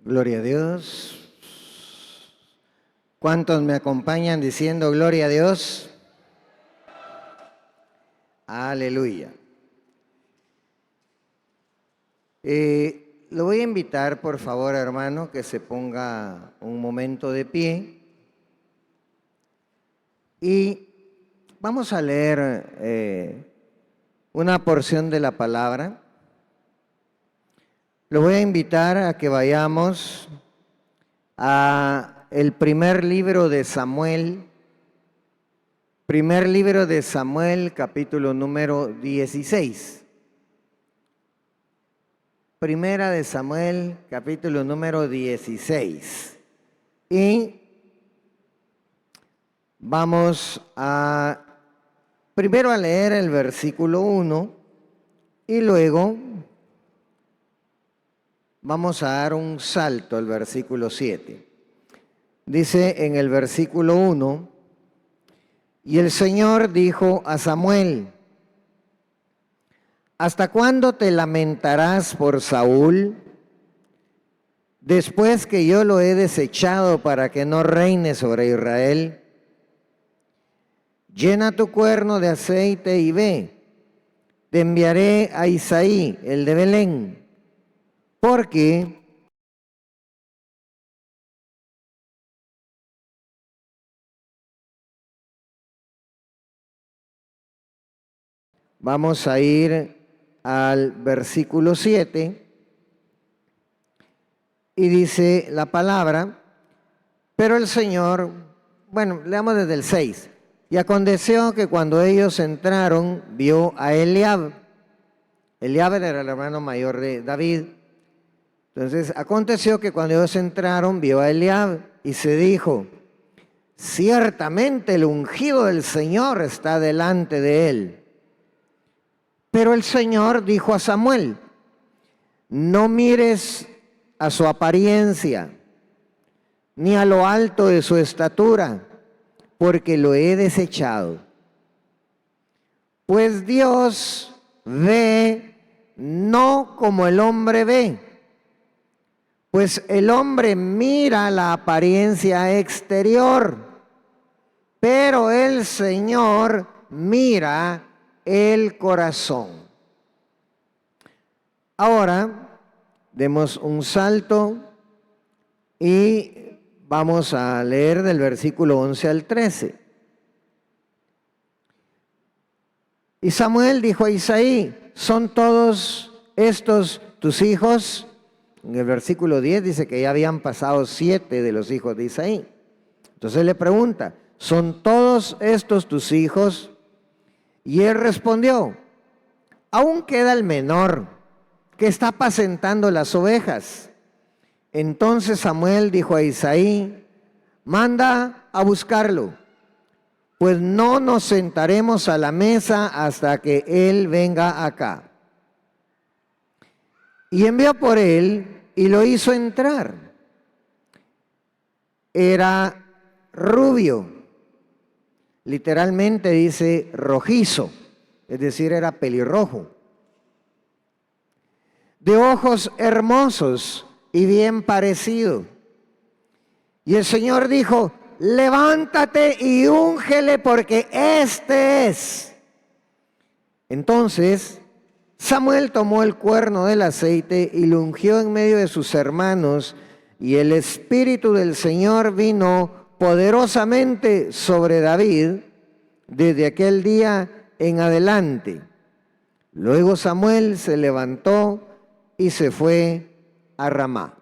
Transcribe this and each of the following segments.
Gloria a Dios. ¿Cuántos me acompañan diciendo gloria a Dios? Aleluya. Lo voy a invitar, por favor, hermano, que se ponga un momento de pie. Y vamos a leer una porción de la palabra. Lo voy a invitar a que vayamos a el primer libro de Samuel. Primer libro de Samuel, capítulo número 16. Primera de Samuel, capítulo número 16. Y vamos a primero a leer el versículo 1 y luego vamos a dar un salto al versículo 7. Dice en el versículo 1: y el Señor dijo a Samuel: ¿hasta cuándo te lamentarás por Saúl, después que yo lo he desechado para que no reine sobre Israel? Llena tu cuerno de aceite y ve, te enviaré a Isaí, el de Belén, porque vamos a ir al versículo 7 y dice la palabra: pero el Señor, bueno, leamos desde el 6. Y aconteció que cuando ellos entraron, vio a Eliab. Eliab era el hermano mayor de David. Entonces, aconteció que cuando ellos entraron, vio a Eliab y se dijo: ciertamente el ungido del Señor está delante de él. Pero el Señor dijo a Samuel: no mires a su apariencia, ni a lo alto de su estatura, porque lo he desechado. Pues Dios ve no como el hombre ve, pues el hombre mira la apariencia exterior, pero el Señor mira el corazón. Ahora demos un salto y vamos a leer del versículo 11 al 13. Y Samuel dijo a Isaí: ¿son todos estos tus hijos? En el versículo 10 dice que ya habían pasado 7 de los hijos de Isaí. Entonces le pregunta: ¿son todos estos tus hijos? Y él respondió: aún queda el menor, que está apacentando las ovejas. Entonces Samuel dijo a Isaí: manda a buscarlo, pues no nos sentaremos a la mesa hasta que él venga acá. Y envió por él y lo hizo entrar. Era rubio, literalmente dice rojizo, es decir, era pelirrojo, de ojos hermosos y bien parecido. Y el Señor dijo: levántate y úngele, porque este es. Entonces Samuel tomó el cuerno del aceite y lo ungió en medio de sus hermanos, y el Espíritu del Señor vino poderosamente sobre David desde aquel día en adelante. Luego Samuel se levantó y se fue a Ramá.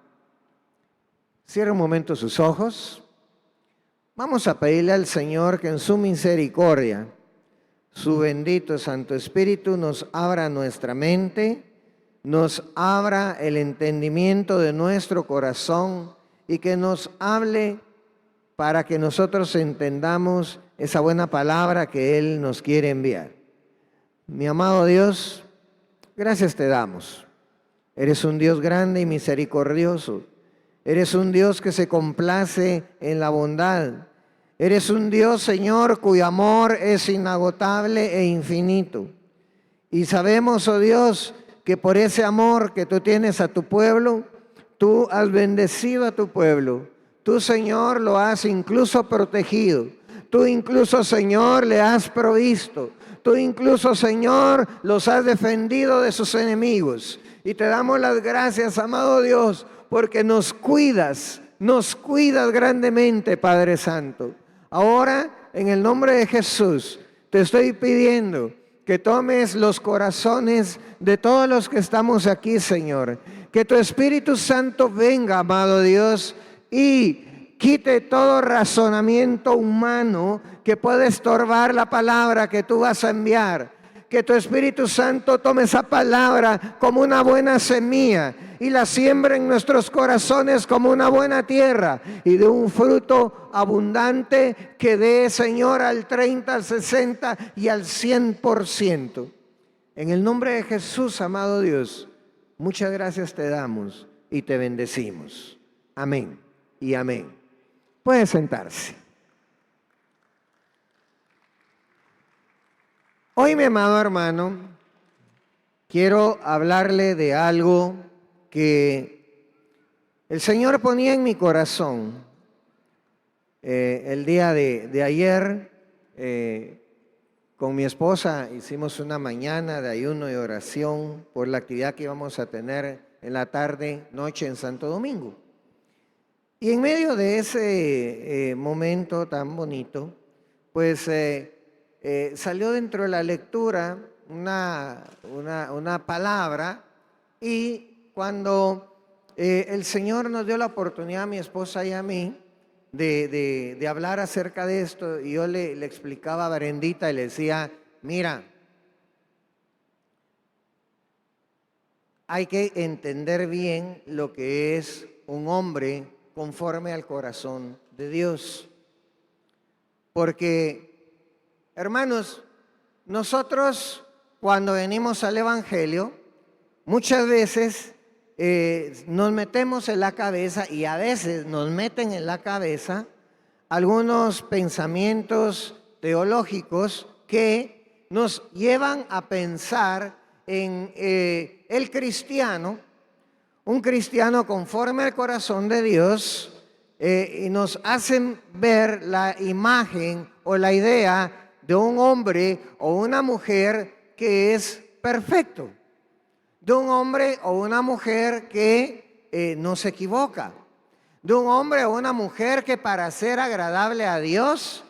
Cierra un momento sus ojos. Vamos a pedirle al Señor que en su misericordia, su bendito Santo Espíritu, nos abra nuestra mente, nos abra el entendimiento de nuestro corazón y que nos hable para que nosotros entendamos esa buena palabra que Él nos quiere enviar. Mi amado Dios, gracias te damos. Eres un Dios grande y misericordioso. Eres un Dios que se complace en la bondad. Eres un Dios, Señor, cuyo amor es inagotable e infinito. Y sabemos, oh Dios, que por ese amor que tú tienes a tu pueblo, Tú has bendecido a tu pueblo. Tú, Señor, lo has incluso protegido. Tú incluso, Señor, le has provisto. Tú incluso, Señor, los has defendido de sus enemigos. Y te damos las gracias, amado Dios, porque nos cuidas grandemente, Padre Santo. Ahora, en el nombre de Jesús, te estoy pidiendo que tomes los corazones de todos los que estamos aquí, Señor. Que tu Espíritu Santo venga, amado Dios, y quite todo razonamiento humano que pueda estorbar la palabra que tú vas a enviar. Que tu Espíritu Santo tome esa palabra como una buena semilla y la siembre en nuestros corazones como una buena tierra y de un fruto abundante que dé, Señor, al 30, al 60 y al 100%. En el nombre de Jesús, amado Dios, muchas gracias te damos y te bendecimos. Amén y amén. Puede sentarse. Hoy, mi amado hermano, quiero hablarle de algo que el Señor ponía en mi corazón. El día de ayer, con mi esposa, hicimos una mañana de ayuno y oración por la actividad que íbamos a tener en la tarde, noche en Santo Domingo. Y en medio de ese momento tan bonito, pues salió dentro de la lectura una palabra, y cuando el Señor nos dio la oportunidad a mi esposa y a mí de hablar acerca de esto, y yo le explicaba a Brendita y le decía, mira, hay que entender bien lo que es un hombre conforme al corazón de Dios. Porque, hermanos, nosotros cuando venimos al Evangelio, muchas veces nos metemos en la cabeza, y a veces nos meten en la cabeza algunos pensamientos teológicos que nos llevan a pensar en el cristiano, un cristiano conforme al corazón de Dios, y nos hacen ver la imagen o la idea de un hombre o una mujer que es perfecto, de un hombre o una mujer que no se equivoca, de un hombre o una mujer que para ser agradable a Dios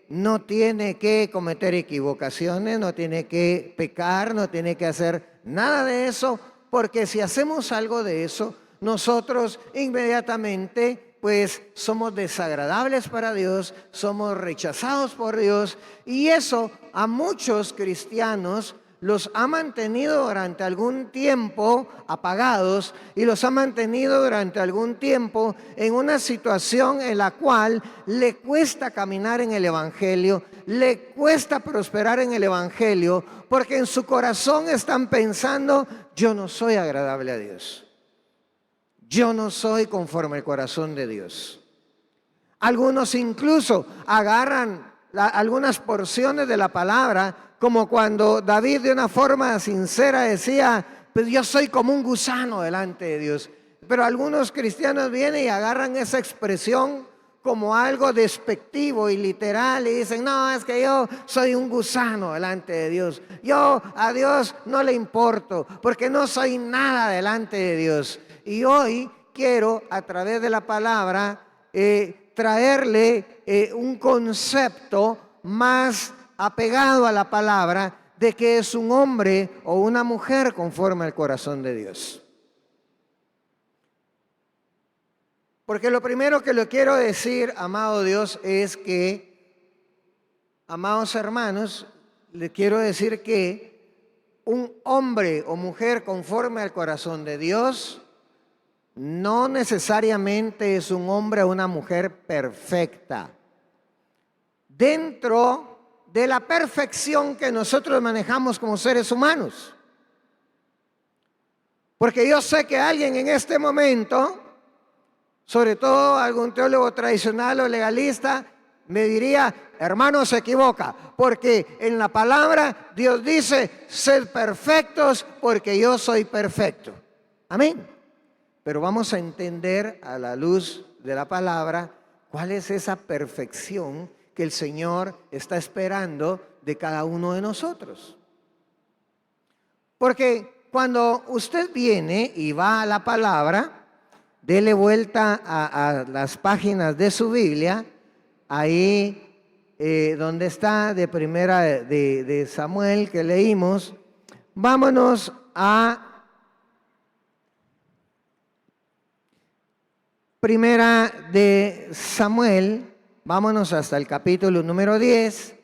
no tiene que cometer equivocaciones, no tiene que pecar, no tiene que hacer nada de eso, porque si hacemos algo de eso, nosotros inmediatamente pues somos desagradables para Dios, somos rechazados por Dios, y eso a muchos cristianos los ha mantenido durante algún tiempo apagados, y los ha mantenido durante algún tiempo en una situación en la cual le cuesta caminar en el Evangelio, le cuesta prosperar en el Evangelio, porque en su corazón están pensando, yo no soy agradable a Dios. Yo no soy conforme al corazón de Dios. Algunos incluso agarran algunas porciones de la palabra, como cuando David de una forma sincera decía, pues yo soy como un gusano delante de Dios. Pero algunos cristianos vienen y agarran esa expresión como algo despectivo y literal y dicen, no, es que yo soy un gusano delante de Dios. Yo a Dios no le importo porque no soy nada delante de Dios. Y hoy quiero, a través de la palabra, traerle un concepto más apegado a la palabra de que es un hombre o una mujer conforme al corazón de Dios. Porque lo primero que le quiero decir, amado Dios, es que, amados hermanos, le quiero decir que un hombre o mujer conforme al corazón de Dios no necesariamente es un hombre o una mujer perfecta. Dentro de la perfección que nosotros manejamos como seres humanos. Porque yo sé que alguien en este momento, sobre todo algún teólogo tradicional o legalista, me diría, hermano, se equivoca, porque en la palabra Dios dice, sed perfectos porque yo soy perfecto. Amén. pero vamos a entender a la luz de la palabra cuál es esa perfección que el Señor está esperando de cada uno de nosotros. Porque cuando usted viene y va a la palabra, dele vuelta a las páginas de su Biblia, ahí donde está de primera de Samuel que leímos. Vámonos a primera de Samuel, vámonos hasta el capítulo número 10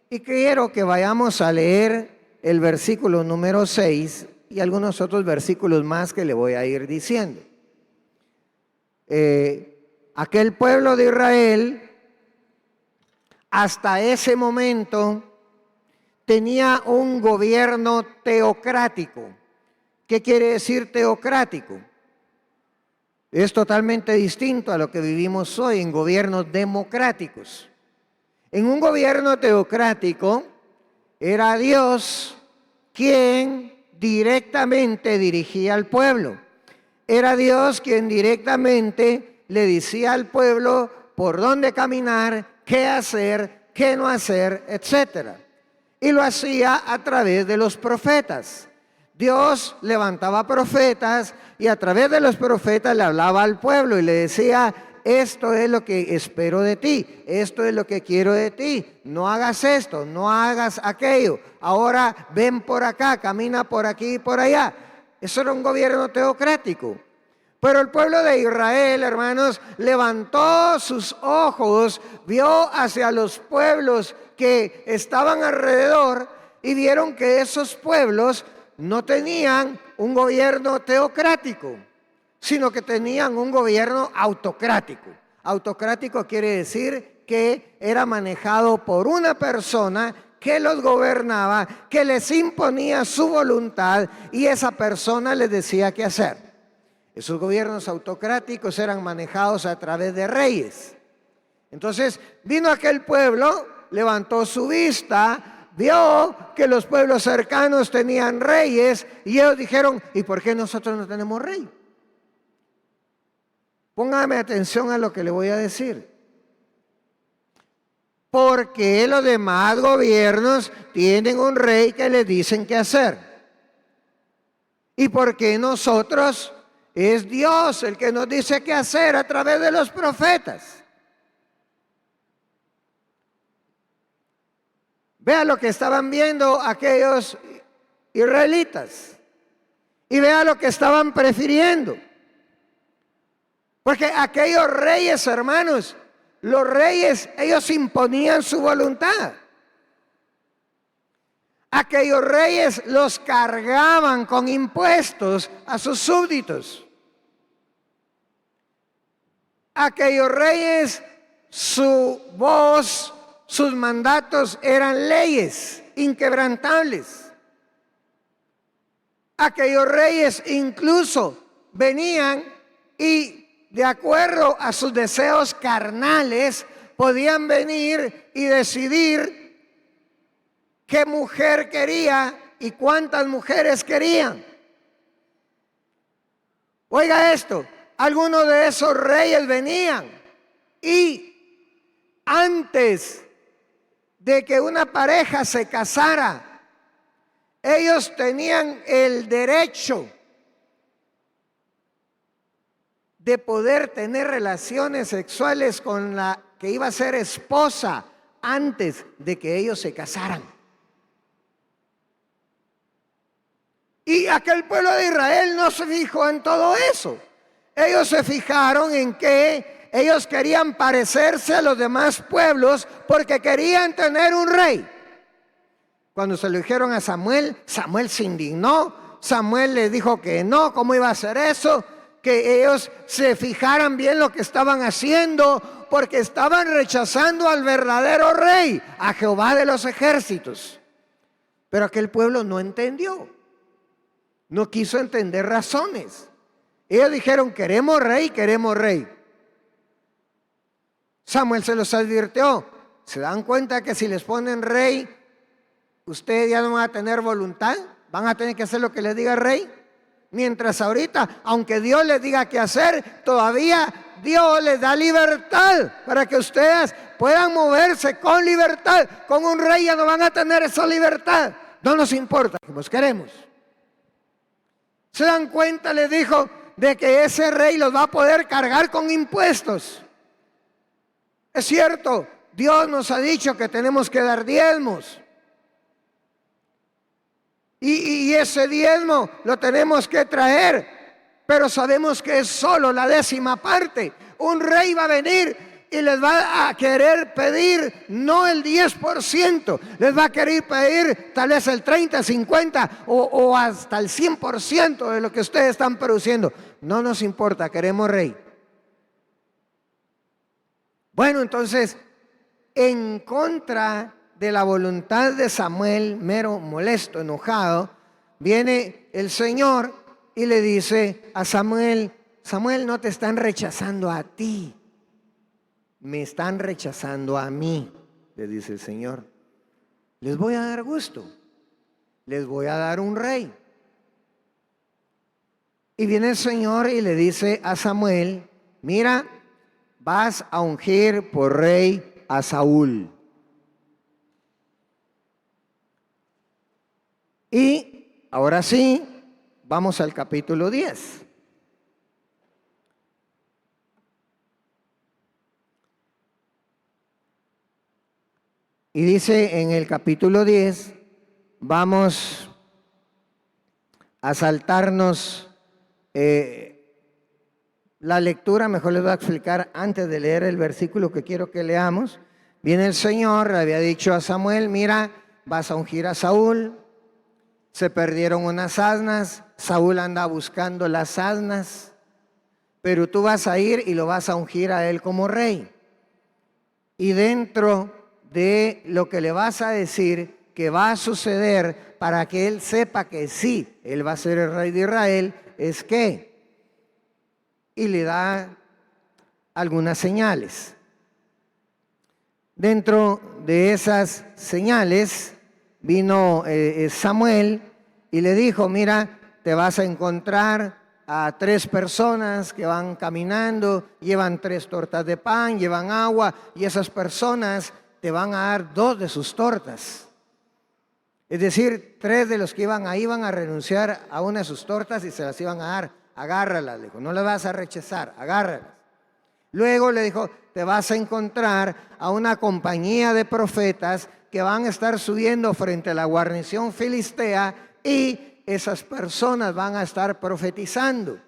y quiero que vayamos a leer el versículo número 6 y algunos otros versículos más que le voy a ir diciendo. Aquel pueblo de Israel hasta ese momento tenía un gobierno teocrático. ¿Qué quiere decir teocrático? Es totalmente distinto a lo que vivimos hoy en gobiernos democráticos. En un gobierno teocrático era Dios quien directamente dirigía al pueblo. Era Dios quien directamente le decía al pueblo por dónde caminar, qué hacer, qué no hacer, etc. Y lo hacía a través de los profetas. Dios levantaba profetas y a través de los profetas le hablaba al pueblo y le decía: esto es lo que espero de ti, esto es lo que quiero de ti, no hagas esto, no hagas aquello, ahora ven por acá, camina por aquí y por allá. Eso era un gobierno teocrático. Pero el pueblo de Israel, hermanos, levantó sus ojos, vio hacia los pueblos que estaban alrededor y vieron que esos pueblos no tenían un gobierno teocrático, sino que tenían un gobierno autocrático. Autocrático quiere decir que era manejado por una persona que los gobernaba, que les imponía su voluntad y esa persona les decía qué hacer. Esos gobiernos autocráticos eran manejados a través de reyes. Entonces vino aquel pueblo, levantó su vista, vio que los pueblos cercanos tenían reyes y ellos dijeron: ¿y por qué nosotros no tenemos rey? Póngame atención a lo que le voy a decir. Porque los demás gobiernos tienen un rey que les dicen qué hacer. ¿Y por qué nosotros es Dios el que nos dice qué hacer a través de los profetas? Vea lo que estaban viendo aquellos israelitas y vea lo que estaban prefiriendo. Porque aquellos reyes, hermanos, los reyes, ellos imponían su voluntad. Aquellos reyes los cargaban con impuestos a sus súbditos. Aquellos reyes, su voz, sus mandatos eran leyes inquebrantables. Aquellos reyes incluso venían y de acuerdo a sus deseos carnales podían venir y decidir qué mujer quería y cuántas mujeres querían. Oiga esto, algunos de esos reyes venían y antes de que una pareja se casara, ellos tenían el derecho de poder tener relaciones sexuales con la que iba a ser esposa antes de que ellos se casaran. Y aquel pueblo de Israel no se fijó en todo eso. Ellos se fijaron en que ellos querían parecerse a los demás pueblos porque querían tener un rey. Cuando se lo dijeron a Samuel, Samuel se indignó. Samuel les dijo que no, ¿cómo iba a hacer eso? Que ellos se fijaran bien lo que estaban haciendo, porque estaban rechazando al verdadero rey, a Jehová de los ejércitos. Pero aquel pueblo no entendió, no quiso entender razones. Ellos dijeron: queremos rey, queremos rey. Samuel se los advirtió: ¿se dan cuenta que si les ponen rey, ustedes ya no van a tener voluntad? ¿Van a tener que hacer lo que les diga el rey? Mientras ahorita, aunque Dios les diga qué hacer, todavía Dios les da libertad para que ustedes puedan moverse con libertad. Con un rey ya no van a tener esa libertad. No nos importa, pues queremos. ¿Se dan cuenta? Les dijo de que ese rey los va a poder cargar con impuestos. Es cierto, Dios nos ha dicho que tenemos que dar diezmos. Y ese diezmo lo tenemos que traer, pero sabemos que es solo la 10ª parte. Un rey va a venir y les va a querer pedir no el 10%, les va a querer pedir tal vez el 30, 50 o hasta el 100% de lo que ustedes están produciendo. No nos importa, queremos rey. Bueno, entonces, en contra de la voluntad de Samuel, mero molesto, enojado, viene el Señor y le dice a Samuel: Samuel, no te están rechazando a ti, me están rechazando a mí, le dice el Señor. Les voy a dar gusto, les voy a dar un rey. Y viene el Señor y le dice a Samuel: mira, vas a ungir por rey a Saúl. Y ahora sí, vamos al capítulo 10. Y dice en el capítulo 10, vamos a saltarnos la lectura. Mejor les voy a explicar antes de leer el versículo que quiero que leamos. Viene el Señor, le había dicho a Samuel: mira, vas a ungir a Saúl. Se perdieron unas asnas, Saúl anda buscando las asnas, pero tú vas a ir y lo vas a ungir a él como rey. Y dentro de lo que le vas a decir que va a suceder para que él sepa que sí, él va a ser el rey de Israel, es que, y le da algunas señales. Dentro de esas señales vino Samuel y le dijo: mira, te vas a encontrar a 3 personas que van caminando, llevan 3 tortas de pan, llevan agua, y esas personas te van a dar 2 de sus tortas. Es decir, 3 de los que iban ahí iban a renunciar a una de sus tortas y se las iban a dar. Agárralas, le dijo, no las vas a rechazar, agárralas. Luego le dijo: te vas a encontrar a una compañía de profetas que van a estar subiendo frente a la guarnición filistea, y esas personas van a estar profetizando.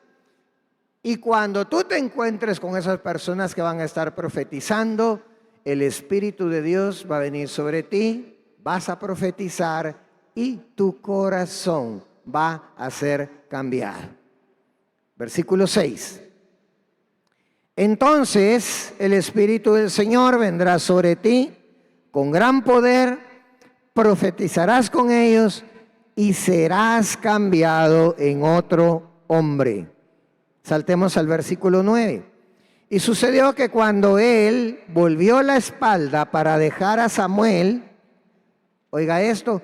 Y cuando tú te encuentres con esas personas que van a estar profetizando, el Espíritu de Dios va a venir sobre ti, vas a profetizar y tu corazón va a ser cambiado. Versículo 6. Entonces el Espíritu del Señor vendrá sobre ti con gran poder, profetizarás con ellos y serás cambiado en otro hombre. Saltemos al versículo 9. Y sucedió que cuando él volvió la espalda para dejar a Samuel, oiga esto,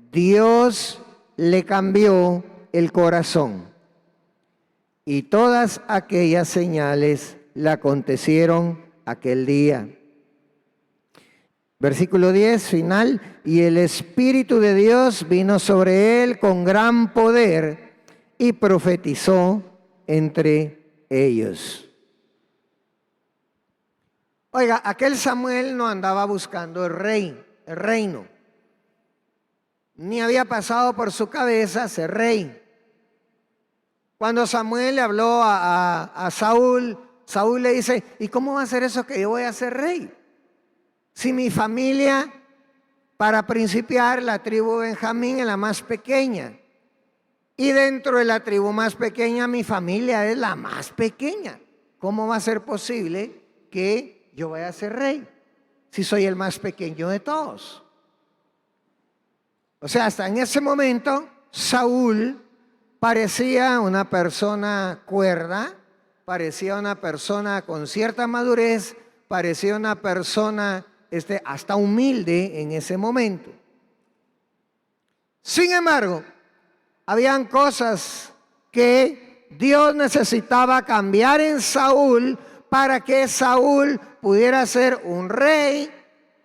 Dios le cambió el corazón. Y todas aquellas señales le acontecieron aquel día. Versículo 10, final. Y el Espíritu de Dios vino sobre él con gran poder y profetizó entre ellos. Oiga, aquel Samuel no andaba buscando el reino. Ni había pasado por su cabeza ser rey. Cuando Samuel le habló a Saúl, Saúl le dice: ¿y cómo va a ser eso que yo voy a ser rey? Si mi familia, para principiar, la tribu de Benjamín es la más pequeña. Y dentro de la tribu más pequeña, mi familia es la más pequeña. ¿Cómo va a ser posible que yo vaya a ser rey si soy el más pequeño de todos? O sea, hasta en ese momento, Saúl parecía una persona cuerda, parecía una persona con cierta madurez, parecía una persona hasta humilde en ese momento. Sin embargo, habían cosas que Dios necesitaba cambiar en Saúl para que Saúl pudiera ser un rey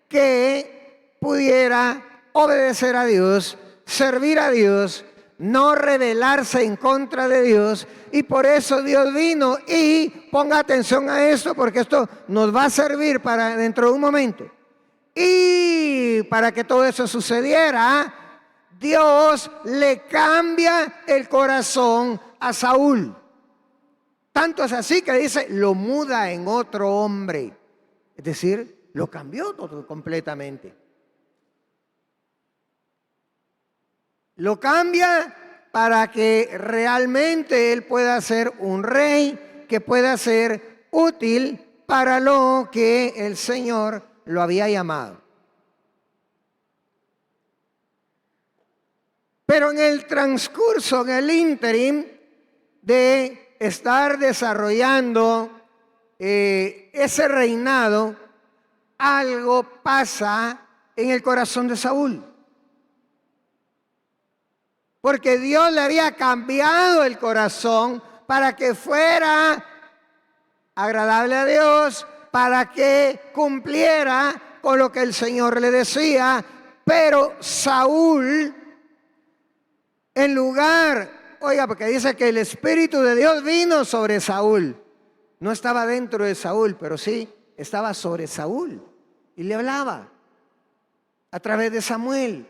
que pudiera obedecer a Dios, servir a Dios, no rebelarse en contra de Dios. Y por eso Dios vino, y ponga atención a esto, porque esto nos va a servir para dentro de un momento. Y para que todo eso sucediera, Dios le cambia el corazón a Saúl. Tanto es así que dice, lo muda en otro hombre. Es decir, lo cambió todo completamente. Lo cambia para que realmente él pueda ser un rey que pueda ser útil para lo que el Señor lo había llamado. Pero en el transcurso, en el ínterin de estar desarrollando ese reinado, algo pasa en el corazón de Saúl. Porque Dios le había cambiado el corazón para que fuera agradable a Dios, para que cumpliera con lo que el Señor le decía. Pero Saúl, en lugar, oiga, porque dice que el Espíritu de Dios vino sobre Saúl. No estaba dentro de Saúl, pero sí estaba sobre Saúl. Y le hablaba a través de Samuel.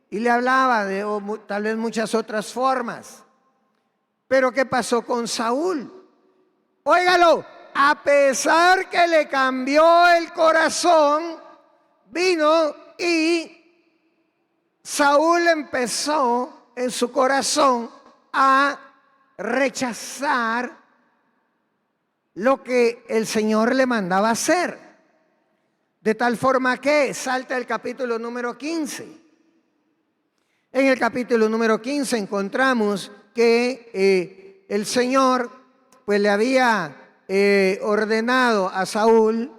Y le hablaba de tal vez muchas otras formas. Pero ¿qué pasó con Saúl? Óigalo, a pesar que le cambió el corazón, vino y Saúl empezó en su corazón a rechazar lo que el Señor le mandaba hacer. De tal forma que salta el capítulo número 15. En el capítulo número 15 encontramos que el Señor pues le había ordenado a Saúl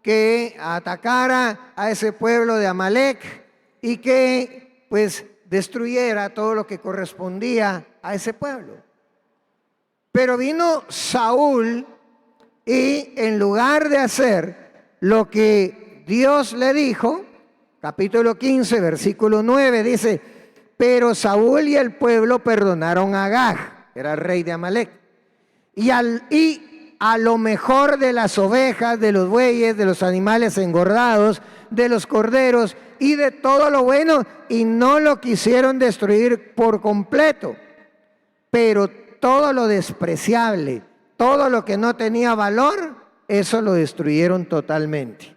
que atacara a ese pueblo de Amalec y que pues destruyera todo lo que correspondía a ese pueblo. Pero vino Saúl y en lugar de hacer lo que Dios le dijo, capítulo 15, versículo 9, dice: pero Saúl y el pueblo perdonaron a Agag, era el rey de Amalec, y a lo mejor de las ovejas, de los bueyes, de los animales engordados, de los corderos y de todo lo bueno, y no lo quisieron destruir por completo. Pero todo lo despreciable, todo lo que no tenía valor, eso lo destruyeron totalmente.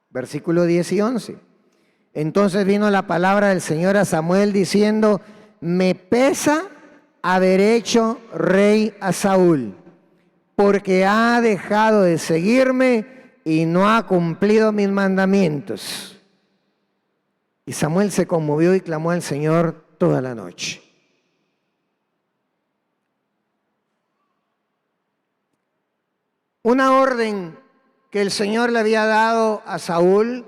Versículo 10 y 11. Entonces vino la palabra del Señor a Samuel diciendo: me pesa haber hecho rey a Saúl, porque ha dejado de seguirme y no ha cumplido mis mandamientos. Y Samuel se conmovió y clamó al Señor toda la noche. Una orden que el Señor le había dado a Saúl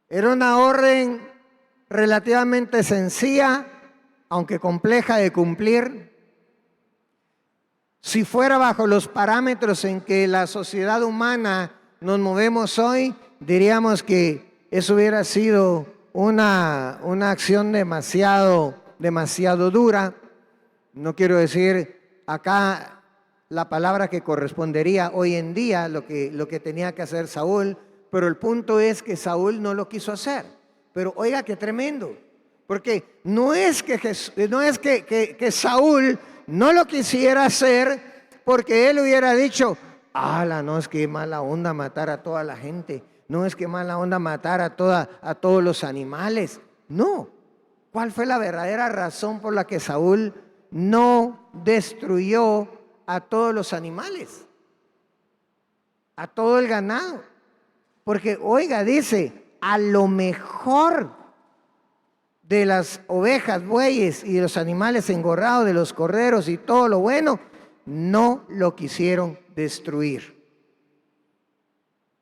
era una orden relativamente sencilla, aunque compleja de cumplir. Si fuera bajo los parámetros en que la sociedad humana nos movemos hoy, diríamos que eso hubiera sido una acción demasiado dura. No quiero decir acá la palabra que correspondería hoy en día, lo que tenía que hacer Saúl. Pero el punto es que Saúl no lo quiso hacer. Pero oiga qué tremendo, porque no es que Saúl no lo quisiera hacer porque él hubiera dicho: ala, no es que mala onda matar a toda la gente, no es que mala onda matar a todos los animales. No. ¿Cuál fue la verdadera razón por la que Saúl no destruyó a todos los animales, a todo el ganado? Porque, oiga, dice, a lo mejor de las ovejas, bueyes y de los animales engordados, de los corderos y todo lo bueno, no lo quisieron destruir.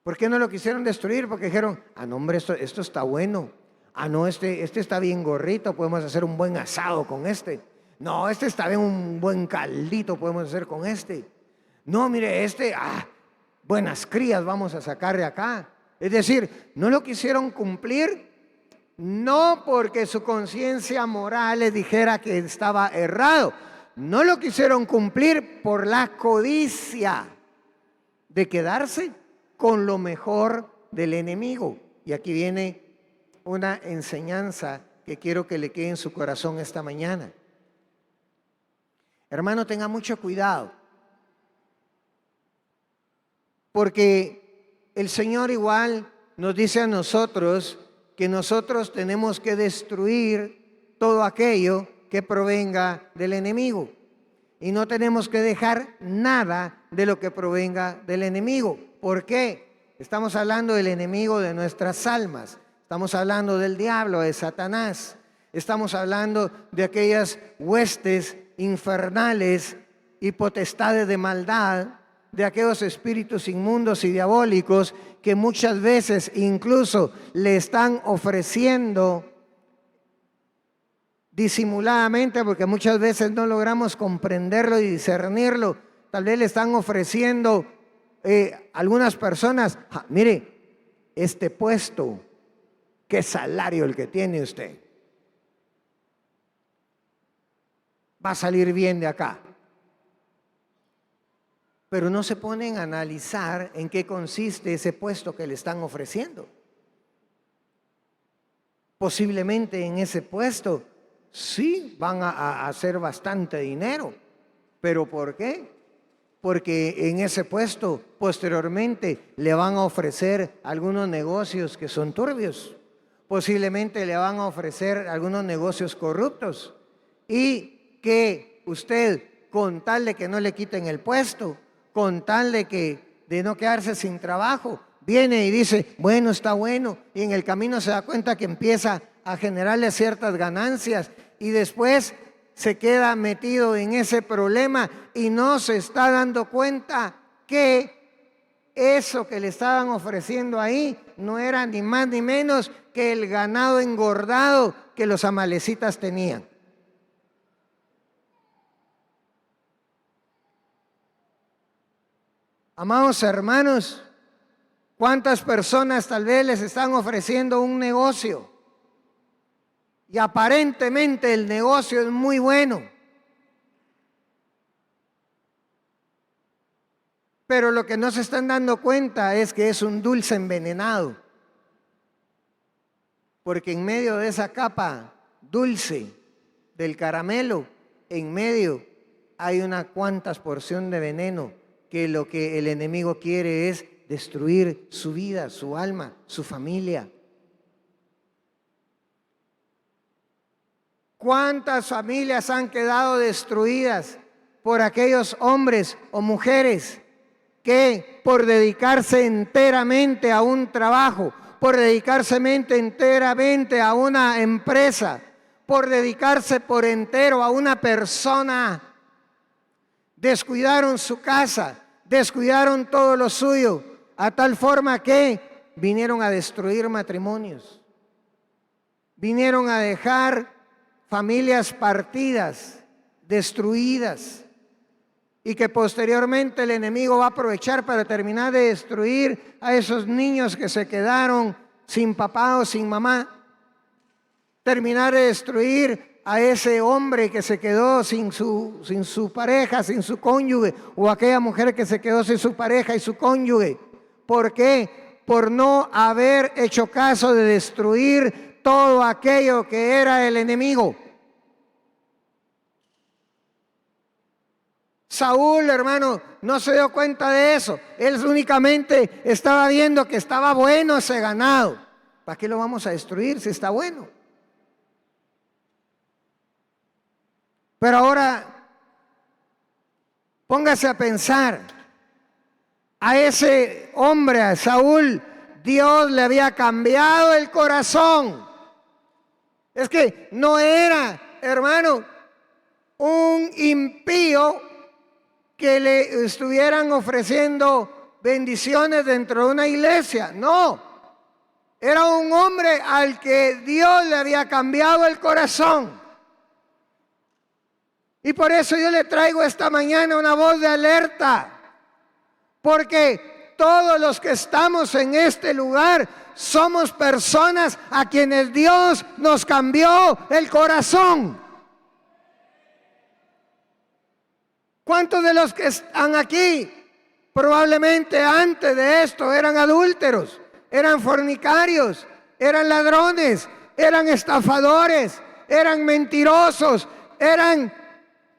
¿Por qué no lo quisieron destruir? Porque dijeron: ah, no, hombre, esto está bueno. Ah, no, este está bien gordito, podemos hacer un buen asado con este. No, este está bien, un buen caldito podemos hacer con este. No, mire, buenas crías vamos a sacar de acá. Es decir, no lo quisieron cumplir, no porque su conciencia moral les dijera que estaba errado. No lo quisieron cumplir por la codicia de quedarse con lo mejor del enemigo. Y aquí viene una enseñanza que quiero que le quede en su corazón esta mañana. Hermano, tenga mucho cuidado, porque el Señor igual nos dice a nosotros que nosotros tenemos que destruir todo aquello que provenga del enemigo. Y no tenemos que dejar nada de lo que provenga del enemigo. ¿Por qué? Estamos hablando del enemigo de nuestras almas. Estamos hablando del diablo, de Satanás. Estamos hablando de aquellas huestes infernales y potestades de maldad, de aquellos espíritus inmundos y diabólicos que muchas veces incluso le están ofreciendo disimuladamente, porque muchas veces no logramos comprenderlo y discernirlo. Tal vez le están ofreciendo algunas personas, mire, este puesto, qué salario el que tiene usted, va a salir bien de acá. Pero no se ponen a analizar en qué consiste ese puesto que le están ofreciendo. Posiblemente en ese puesto sí van a hacer bastante dinero. ¿Pero por qué? Porque en ese puesto posteriormente le van a ofrecer algunos negocios que son turbios. Posiblemente le van a ofrecer algunos negocios corruptos. Y que usted, con tal de que no le quiten el puesto, con tal de no quedarse sin trabajo, viene y dice, bueno, está bueno, y en el camino se da cuenta que empieza a generarle ciertas ganancias y después se queda metido en ese problema y no se está dando cuenta que eso que le estaban ofreciendo ahí no era ni más ni menos que el ganado engordado que los amalecitas tenían. Amados hermanos, ¿cuántas personas tal vez les están ofreciendo un negocio? Y aparentemente el negocio es muy bueno. Pero lo que no se están dando cuenta es que es un dulce envenenado. Porque en medio de esa capa dulce del caramelo, en medio hay una cuantas porción de veneno, que lo que el enemigo quiere es destruir su vida, su alma, su familia. ¿Cuántas familias han quedado destruidas por aquellos hombres o mujeres que por dedicarse enteramente a un trabajo, por dedicarse enteramente a una empresa, por dedicarse por entero a una persona, descuidaron su casa, descuidaron todo lo suyo, a tal forma que vinieron a destruir matrimonios, vinieron a dejar familias partidas, destruidas, y que posteriormente el enemigo va a aprovechar para terminar de destruir a esos niños que se quedaron sin papá o sin mamá, terminar de destruir a ese hombre que se quedó sin su pareja, sin su cónyuge, o aquella mujer que se quedó sin su pareja y su cónyuge. ¿Por qué? Por no haber hecho caso de destruir todo aquello que era el enemigo. Saúl, hermano, no se dio cuenta de eso. Él únicamente estaba viendo que estaba bueno ese ganado. ¿Para qué lo vamos a destruir si está bueno? Pero ahora, póngase a pensar, a ese hombre, a Saúl, Dios le había cambiado el corazón. Es que no era, hermano, un impío que le estuvieran ofreciendo bendiciones dentro de una iglesia. No, Era un hombre al que Dios le había cambiado el corazón. Y por eso yo le traigo esta mañana una voz de alerta. Porque todos los que estamos en este lugar somos personas a quienes Dios nos cambió el corazón. ¿Cuántos de los que están aquí probablemente antes de esto eran adúlteros, eran fornicarios, eran ladrones, eran estafadores, eran mentirosos, eran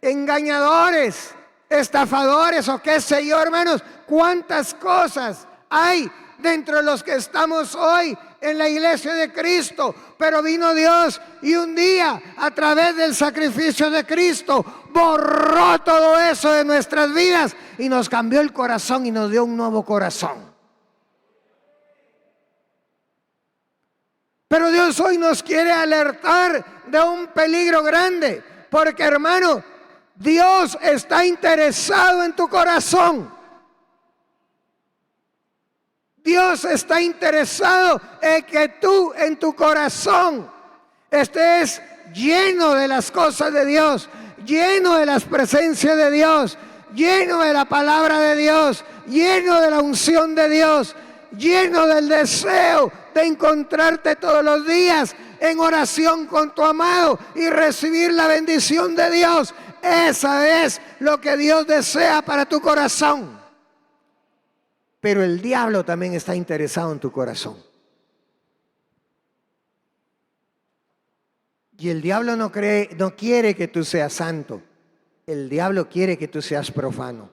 engañadores, estafadores o qué sé yo, hermanos? ¿Cuántas cosas hay dentro de los que estamos hoy en la iglesia de Cristo? Pero vino Dios y un día, a través del sacrificio de Cristo, borró todo eso de nuestras vidas y nos cambió el corazón y nos dio un nuevo corazón. Pero Dios hoy nos quiere alertar de un peligro grande, porque, hermano, Dios está interesado en tu corazón. Dios está interesado en que tú en tu corazón estés lleno de las cosas de Dios, lleno de las presencias de Dios, lleno de la palabra de Dios, lleno de la unción de Dios, lleno del deseo de encontrarte todos los días en oración con tu amado y recibir la bendición de Dios. Esa es lo que Dios desea para tu corazón. Pero el diablo también está interesado en tu corazón. Y el diablo no quiere que tú seas santo. El diablo quiere que tú seas profano.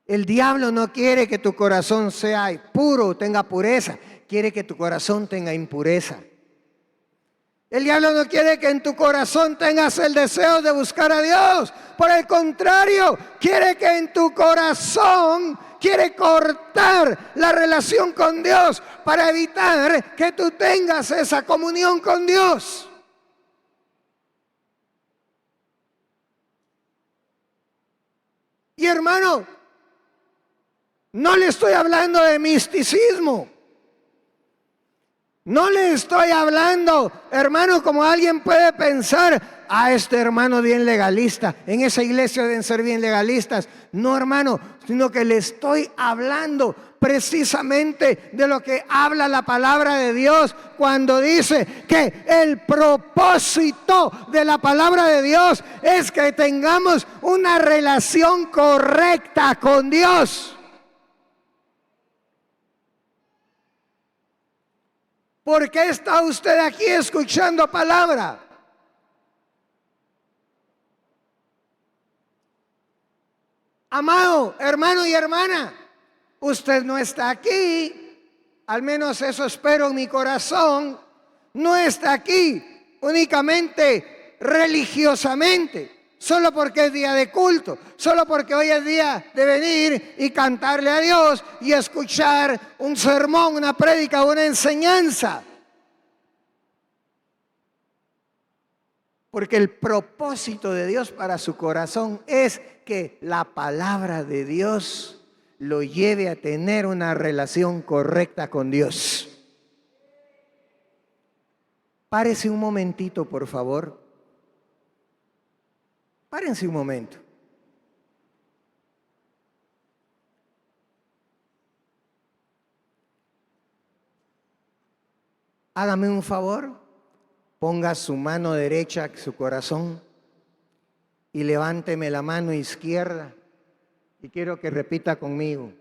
El diablo no quiere que tu corazón sea puro, tenga pureza. Quiere que tu corazón tenga impureza. El diablo no quiere que en tu corazón tengas el deseo de buscar a Dios. Por el contrario, quiere que en tu corazón, quiere cortar la relación con Dios para evitar que tú tengas esa comunión con Dios. Y hermano, no le estoy hablando de misticismo. No le estoy hablando, hermano, como alguien puede pensar, este hermano bien legalista, en esa iglesia deben ser bien legalistas. No, hermano, sino que le estoy hablando precisamente de lo que habla la palabra de Dios cuando dice que el propósito de la palabra de Dios es que tengamos una relación correcta con Dios. ¿Por qué está usted aquí escuchando palabra? Amado hermano y hermana, usted no está aquí, al menos eso espero en mi corazón, no está aquí únicamente religiosamente, solo porque es día de culto, solo porque hoy es día de venir y cantarle a Dios y escuchar un sermón, una prédica, una enseñanza. Porque el propósito de Dios para su corazón es que la palabra de Dios lo lleve a tener una relación correcta con Dios. Párese un momentito, por favor. Párense un momento. Hágame un favor. Ponga su mano derecha en su corazón y levánteme la mano izquierda. Y quiero que repita conmigo.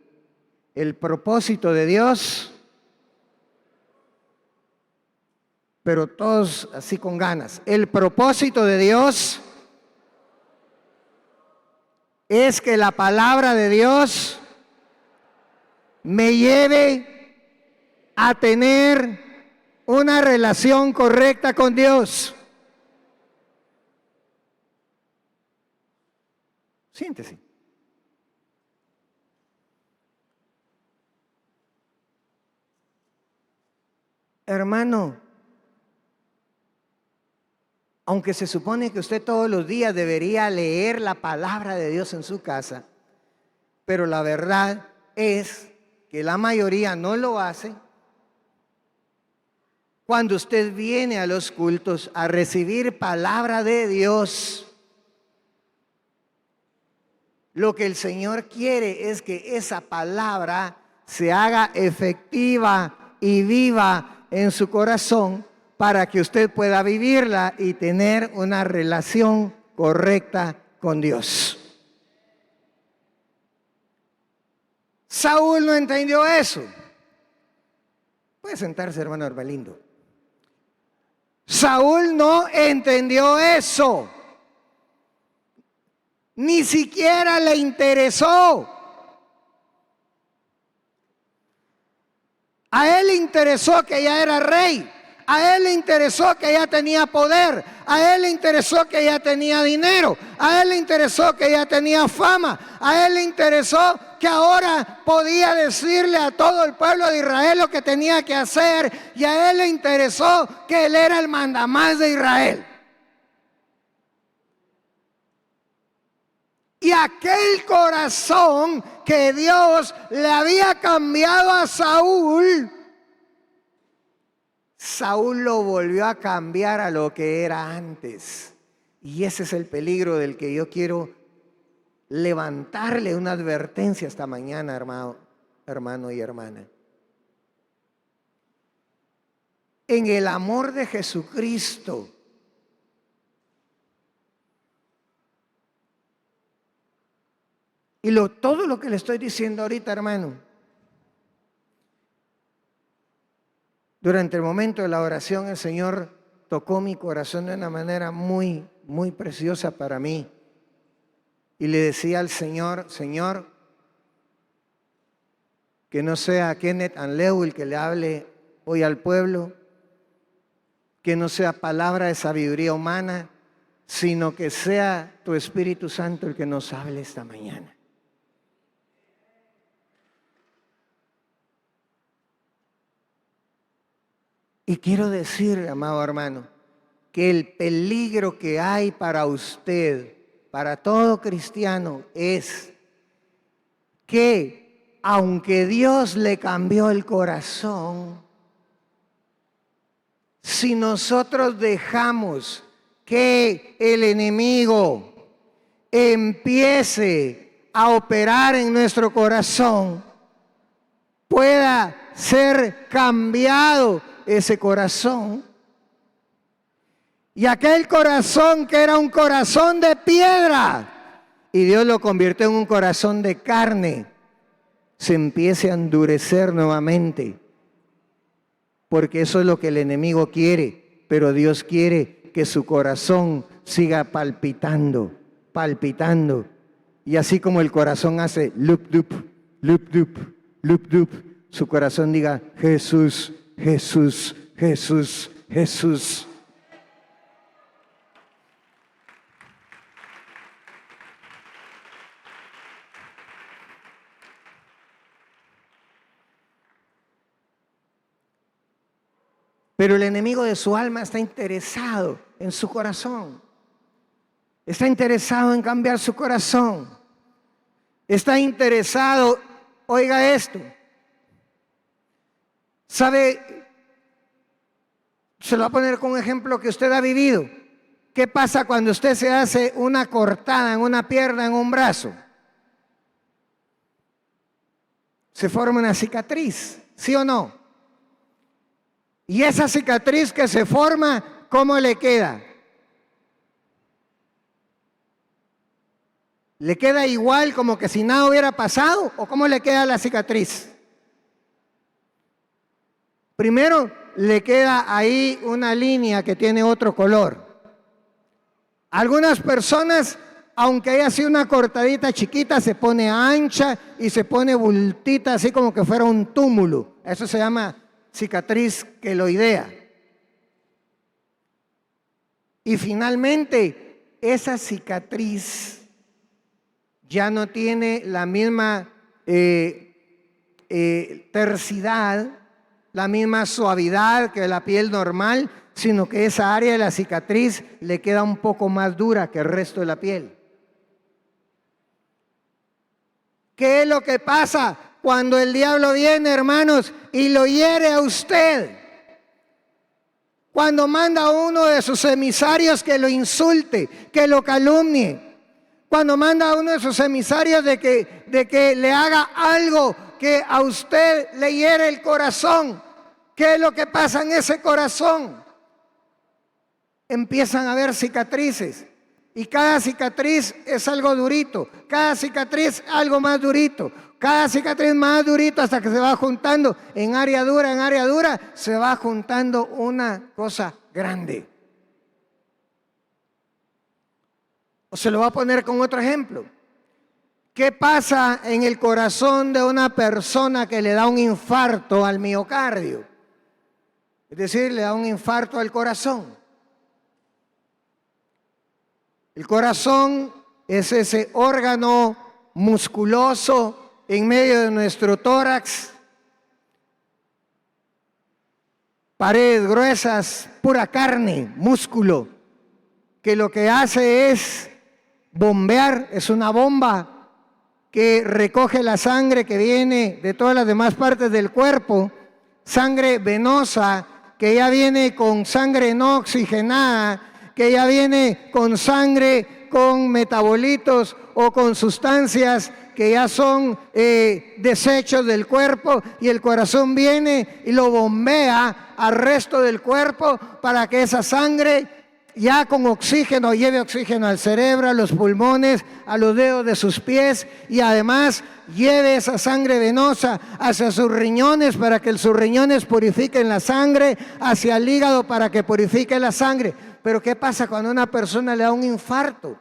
El propósito de Dios, pero todos así con ganas. El propósito de Dios es que la palabra de Dios me lleve a tener una relación correcta con Dios. Siéntese. Hermano, aunque se supone que usted todos los días debería leer la palabra de Dios en su casa, pero la verdad es que la mayoría no lo hace. cuando usted viene a los cultos a recibir palabra de Dios, lo que el Señor quiere es que esa palabra se haga efectiva y viva en su corazón para que usted pueda vivirla y tener una relación correcta con Dios. Saúl no entendió eso. Puede sentarse, hermano Arbalindo. Saúl no entendió eso. Ni siquiera le interesó. A él le interesó que ya era rey. A él le interesó que ya tenía poder. A él le interesó que ya tenía dinero. A él le interesó que ya tenía fama. A él le interesó que ahora podía decirle a todo el pueblo de Israel lo que tenía que hacer. Y a él le interesó que él era el mandamás de Israel. Y aquel corazón que Dios le había cambiado a Saúl, Saúl lo volvió a cambiar a lo que era antes. Y ese es el peligro del que yo quiero levantarle una advertencia esta mañana, hermano y hermana. En el amor de Jesucristo, y todo lo que le estoy diciendo ahorita, hermano, durante el momento de la oración el Señor tocó mi corazón de una manera muy, muy preciosa para mí. Y le decía al Señor, Señor, que no sea Kenneth Anleu el que le hable hoy al pueblo, que no sea palabra de sabiduría humana, sino que sea tu Espíritu Santo el que nos hable esta mañana. Y quiero decirle, amado hermano, que el peligro que hay para usted, para todo cristiano, es que aunque Dios le cambió el corazón, si nosotros dejamos que el enemigo empiece a operar en nuestro corazón, pueda ser cambiado ese corazón, y aquel corazón que era un corazón de piedra y Dios lo convirtió en un corazón de carne, se empiece a endurecer nuevamente, porque eso es lo que el enemigo quiere. Pero Dios quiere que su corazón siga palpitando, palpitando, y así como el corazón hace lup dup, lup dup, lup dup, su corazón diga Jesús, Jesús, Jesús, Jesús. Pero el enemigo de su alma está interesado en su corazón. Está interesado en cambiar su corazón. Está interesado, oiga esto. ¿Sabe? Se lo voy a poner con un ejemplo que usted ha vivido. ¿Qué pasa cuando usted se hace una cortada en una pierna, en un brazo? Se forma una cicatriz, ¿sí o no? Y esa cicatriz que se forma, ¿cómo le queda? ¿Le queda igual como que si nada hubiera pasado? ¿O cómo le queda la cicatriz? Primero, le queda ahí una línea que tiene otro color. Algunas personas, aunque haya sido una cortadita chiquita, se pone ancha y se pone bultita, así como que fuera un túmulo. Eso se llama cicatriz queloidea. Y finalmente, esa cicatriz ya no tiene la misma tersidad, la misma suavidad que la piel normal, sino que esa área de la cicatriz le queda un poco más dura que el resto de la piel. ¿Qué es lo que pasa cuando el diablo viene, hermanos, y lo hiere a usted? Cuando manda a uno de sus emisarios que lo insulte, que lo calumnie. Cuando manda a uno de sus emisarios de que le haga algo que a usted le hiere el corazón. ¿Qué es lo que pasa en ese corazón? Empiezan a haber cicatrices. Y cada cicatriz es algo durito. Cada cicatriz algo más durito. Cada cicatriz más durito hasta que se va juntando en área dura, se va juntando una cosa grande. O se lo voy a poner con otro ejemplo. ¿Qué pasa en el corazón de una persona que le da un infarto al miocardio? Es decir, le da un infarto al corazón. El corazón es ese órgano musculoso en medio de nuestro tórax. Paredes gruesas, pura carne, músculo, que lo que hace es bombear, es una bomba que recoge la sangre que viene de todas las demás partes del cuerpo, sangre venosa, que ya viene con sangre no oxigenada, que ya viene con sangre, con metabolitos o con sustancias que ya son desechos del cuerpo, y el corazón viene y lo bombea al resto del cuerpo para que esa sangre ya con oxígeno lleve oxígeno al cerebro, a los pulmones, a los dedos de sus pies, y además lleve esa sangre venosa hacia sus riñones para que sus riñones purifiquen la sangre, hacia el hígado para que purifique la sangre. Pero ¿qué pasa cuando a una persona le da un infarto?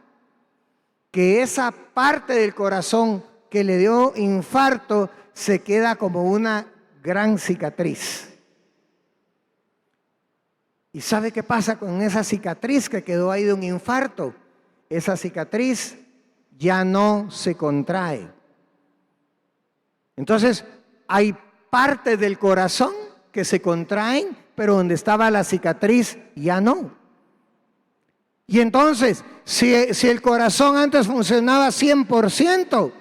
Que esa parte del corazón que le dio infarto se queda como una gran cicatriz. ¿Y sabe qué pasa con esa cicatriz que quedó ahí de un infarto? Esa cicatriz ya no se contrae. Entonces, hay partes del corazón que se contraen, pero donde estaba la cicatriz ya no. Y entonces, si el corazón antes funcionaba 100%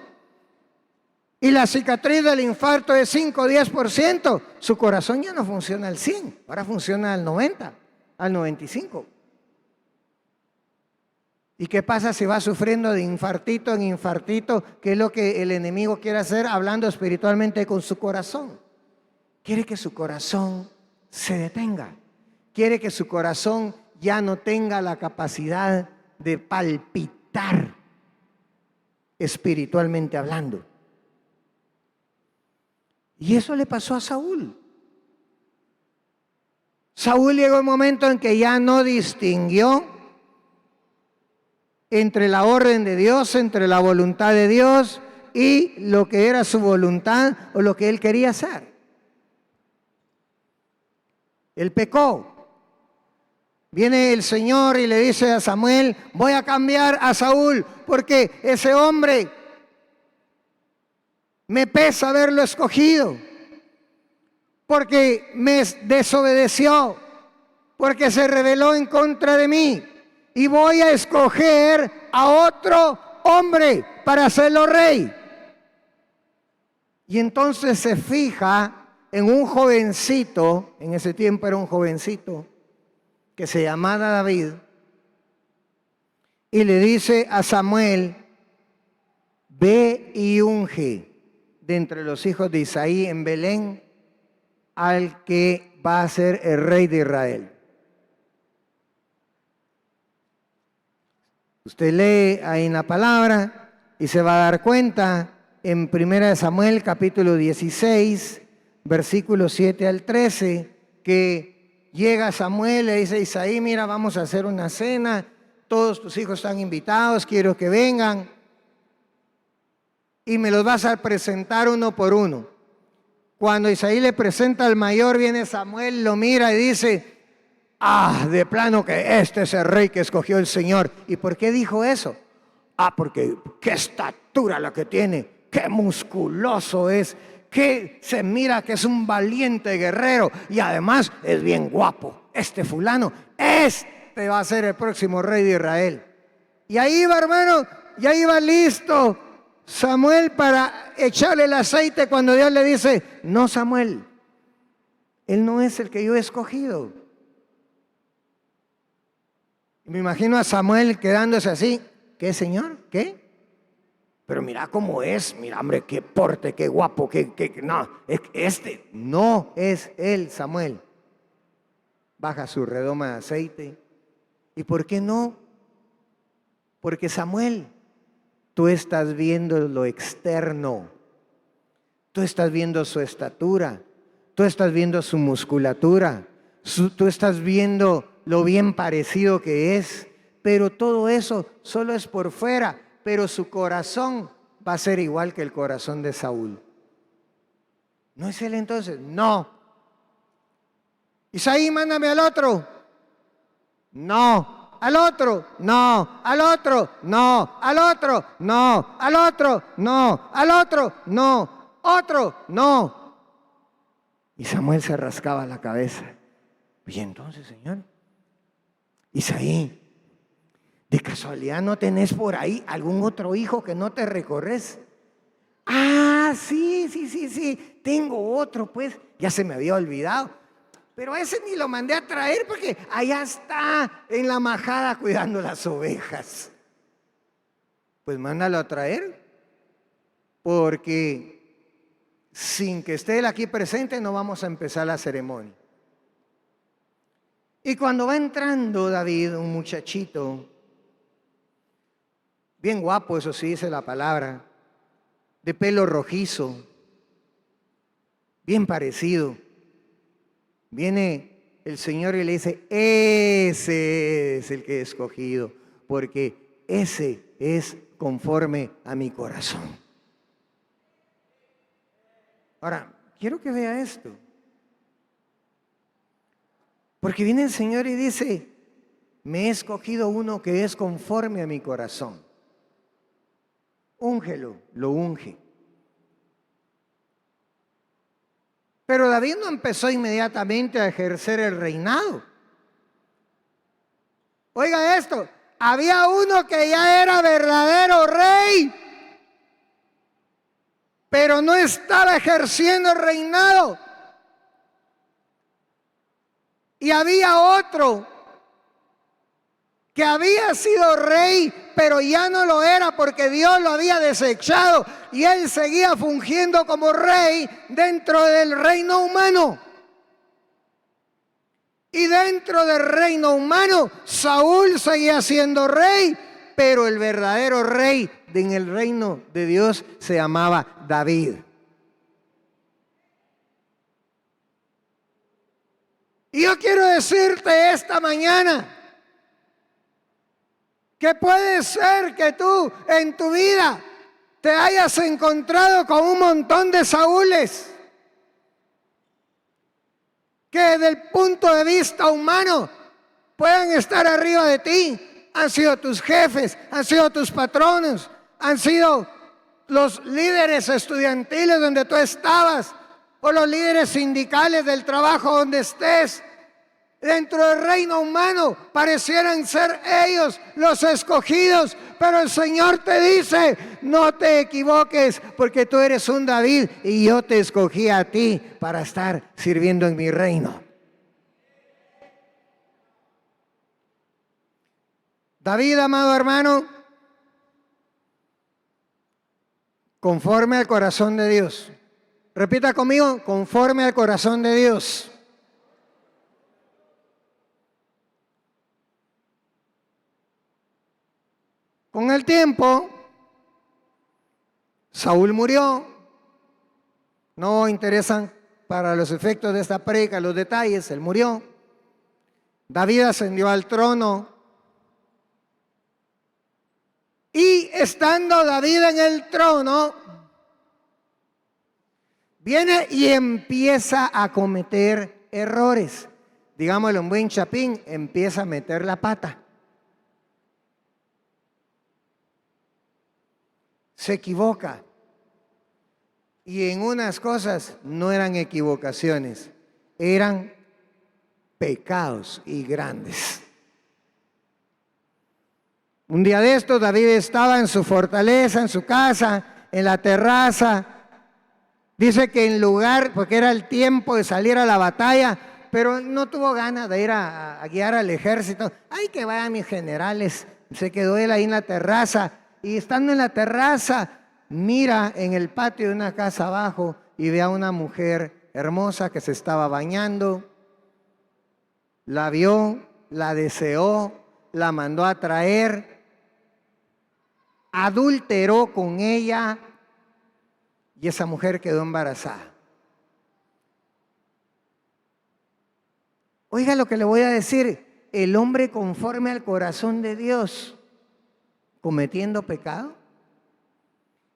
y la cicatriz del infarto es 5 o 10%, su corazón ya no funciona al 100%, ahora funciona al 90%, al 95%. ¿Y qué pasa si va sufriendo de infartito en infartito? ¿Qué es lo que el enemigo quiere hacer hablando espiritualmente con su corazón? Quiere que su corazón se detenga. Quiere que su corazón ya no tenga la capacidad de palpitar espiritualmente hablando. Y eso le pasó a Saúl. Saúl llegó un momento en que ya no distinguió entre la orden de Dios, entre la voluntad de Dios y lo que era su voluntad o lo que él quería hacer. Él pecó. Viene el Señor y le dice a Samuel: voy a cambiar a Saúl porque ese hombre me pesa haberlo escogido, porque me desobedeció, porque se rebeló en contra de mí, y voy a escoger a otro hombre para hacerlo rey. Y entonces se fija en un jovencito, en ese tiempo era un jovencito, que se llamaba David, y le dice a Samuel: ve y unge de entre los hijos de Isaí en Belén al que va a ser el rey de Israel. Usted lee ahí en la palabra y se va a dar cuenta en 1 Samuel capítulo 16, versículos 7 al 13, que llega Samuel, le dice a Isaí: mira, vamos a hacer una cena, todos tus hijos están invitados, quiero que vengan y me los vas a presentar uno por uno. Cuando Isaí le presenta al mayor, viene Samuel, lo mira y dice: ah, de plano que este es el rey que escogió el Señor. ¿Y por qué dijo eso? Ah, porque qué estatura la que tiene, qué musculoso es, que se mira que es un valiente guerrero y además es bien guapo. Este fulano, este va a ser el próximo rey de Israel. Y ahí va, hermano, ya iba listo Samuel para echarle el aceite cuando Dios le dice: no, Samuel, él no es el que yo he escogido. Me imagino a Samuel quedándose así. ¿Qué, señor? ¿Qué? Pero mira cómo es, mira, hombre, qué porte, qué guapo, no, este no es él, Samuel. Baja su redoma de aceite. ¿Y por qué no? Porque Samuel, tú estás viendo lo externo, tú estás viendo su estatura, tú estás viendo su musculatura, tú estás viendo lo bien parecido que es, pero todo eso solo es por fuera. Pero su corazón va a ser igual que el corazón de Saúl. ¿No es él entonces? No. Isaí, mándame al otro. No. Al otro. No. Al otro. No. Al otro. No. Al otro. No. Al otro. No. Otro. No. Y Samuel se rascaba la cabeza. Y entonces, Señor, Isaí, ¿de casualidad no tenés por ahí algún otro hijo que no te recorres? Ah, sí, tengo otro, pues, ya se me había olvidado. Pero ese ni lo mandé a traer porque allá está en la majada cuidando las ovejas. Pues mándalo a traer, porque sin que esté él aquí presente no vamos a empezar la ceremonia. Y cuando va entrando David, un muchachito, bien guapo, eso sí dice la palabra, de pelo rojizo, bien parecido. Viene el Señor y le dice, ese es el que he escogido, porque ese es conforme a mi corazón. Ahora, quiero que vea esto. Porque viene el Señor y dice, me he escogido uno que es conforme a mi corazón. Úngelo, lo unge. Pero David no empezó inmediatamente a ejercer el reinado. Oiga esto, había uno que ya era verdadero rey, pero no estaba ejerciendo el reinado. Y había otro que había sido rey, pero ya no lo era porque Dios lo había desechado y él seguía fungiendo como rey dentro del reino humano. Y dentro del reino humano, Saúl seguía siendo rey, pero el verdadero rey en el reino de Dios se llamaba David. Y yo quiero decirte esta mañana que puede ser que tú en tu vida te hayas encontrado con un montón de Saúles que desde el punto de vista humano puedan estar arriba de ti. Han sido tus jefes, han sido tus patronos, han sido los líderes estudiantiles donde tú estabas, o los líderes sindicales del trabajo donde estés. Dentro del reino humano parecieran ser ellos los escogidos, pero el Señor te dice, no te equivoques, porque tú eres un David y yo te escogí a ti para estar sirviendo en mi reino. David, amado hermano, conforme al corazón de Dios. Repita conmigo, conforme al corazón de Dios. Con el tiempo, Saúl murió. No interesan para los efectos de esta prédica los detalles, él murió. David ascendió al trono. Y estando David en el trono, viene y empieza a cometer errores. Digámoslo en buen chapín, empieza a meter la pata. Se equivoca. Y en unas cosas no eran equivocaciones, eran pecados y grandes. Un día de estos David estaba en su fortaleza, en su casa, en la terraza. Dice que en lugar, porque era el tiempo de salir a la batalla, pero no tuvo ganas de ir a guiar al ejército. ¡Ay, que vayan mis generales! Se quedó él ahí en la terraza, y estando en la terraza, mira en el patio de una casa abajo y ve a una mujer hermosa que se estaba bañando. La vio, la deseó, la mandó a traer, adulteró con ella y esa mujer quedó embarazada. Oiga lo que le voy a decir, el hombre conforme al corazón de Dios, cometiendo pecado.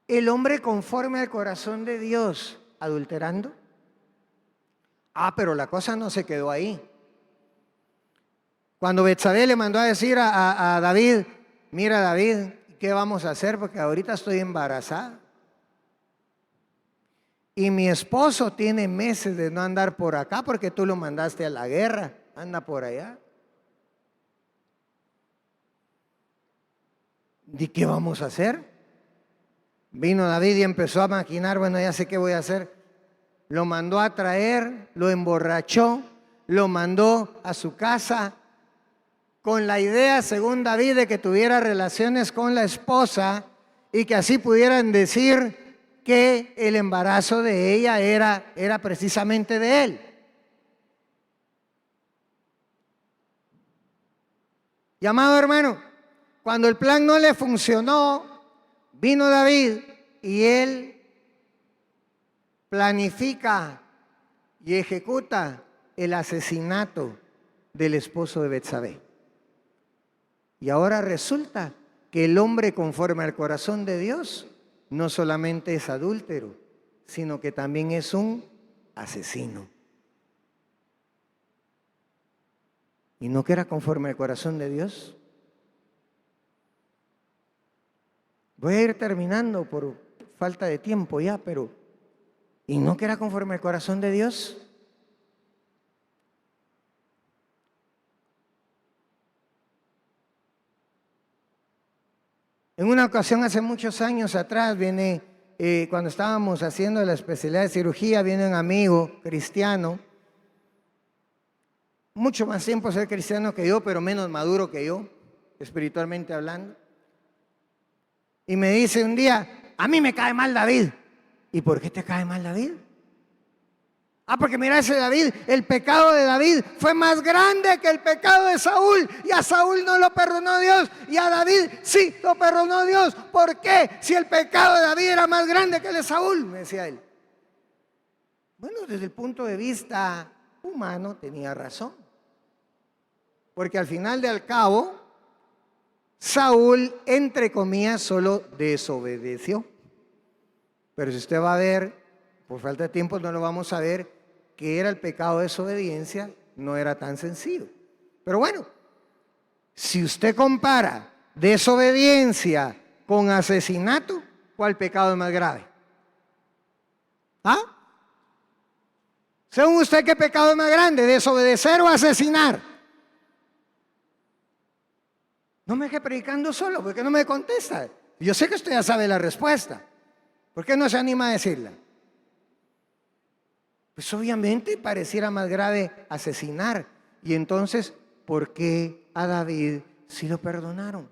El hombre conforme al corazón de Dios, adulterando. Pero la cosa no se quedó ahí. Cuando Betsabé le mandó a decir a David, mira David, ¿qué vamos a hacer? Porque ahorita estoy embarazada. Y mi esposo tiene meses de no andar por acá porque tú lo mandaste a la guerra, anda por allá. ¿Y qué vamos a hacer? Vino David y empezó a maquinar, bueno, ya sé qué voy a hacer. Lo mandó a traer, lo emborrachó, lo mandó a su casa con la idea, según David, de que tuviera relaciones con la esposa y que así pudieran decir que el embarazo de ella era precisamente de él. Y amado hermano, cuando el plan no le funcionó, vino David y él planifica y ejecuta el asesinato del esposo de Betsabé. Y ahora resulta que el hombre conforme al corazón de Dios no solamente es adúltero, sino que también es un asesino. ¿Y no que era conforme al corazón de Dios? Voy a ir terminando por falta de tiempo ya, pero ¿y no que era conforme al corazón de Dios? En una ocasión hace muchos años atrás, cuando estábamos haciendo la especialidad de cirugía, viene un amigo cristiano, mucho más tiempo ser cristiano que yo, pero menos maduro que yo, espiritualmente hablando. Y me dice un día, a mí me cae mal David. ¿Y por qué te cae mal David? Porque mira ese David, el pecado de David fue más grande que el pecado de Saúl. Y a Saúl no lo perdonó Dios, y a David sí lo perdonó Dios. ¿Por qué? Si el pecado de David era más grande que el de Saúl, me decía él. Bueno, desde el punto de vista humano tenía razón. Porque al final del cabo, Saúl, entre comillas, solo desobedeció. Pero si usted va a ver, por falta de tiempo no lo vamos a ver, que era el pecado de desobediencia, no era tan sencillo. Pero bueno, si usted compara desobediencia con asesinato, ¿cuál pecado es más grave? Según usted, ¿qué pecado es más grande? ¿Desobedecer o asesinar? No me deje predicando solo, porque no me contesta. Yo sé que usted ya sabe la respuesta. ¿Por qué no se anima a decirla? Pues obviamente pareciera más grave asesinar. Y entonces, ¿por qué a David sí lo perdonaron?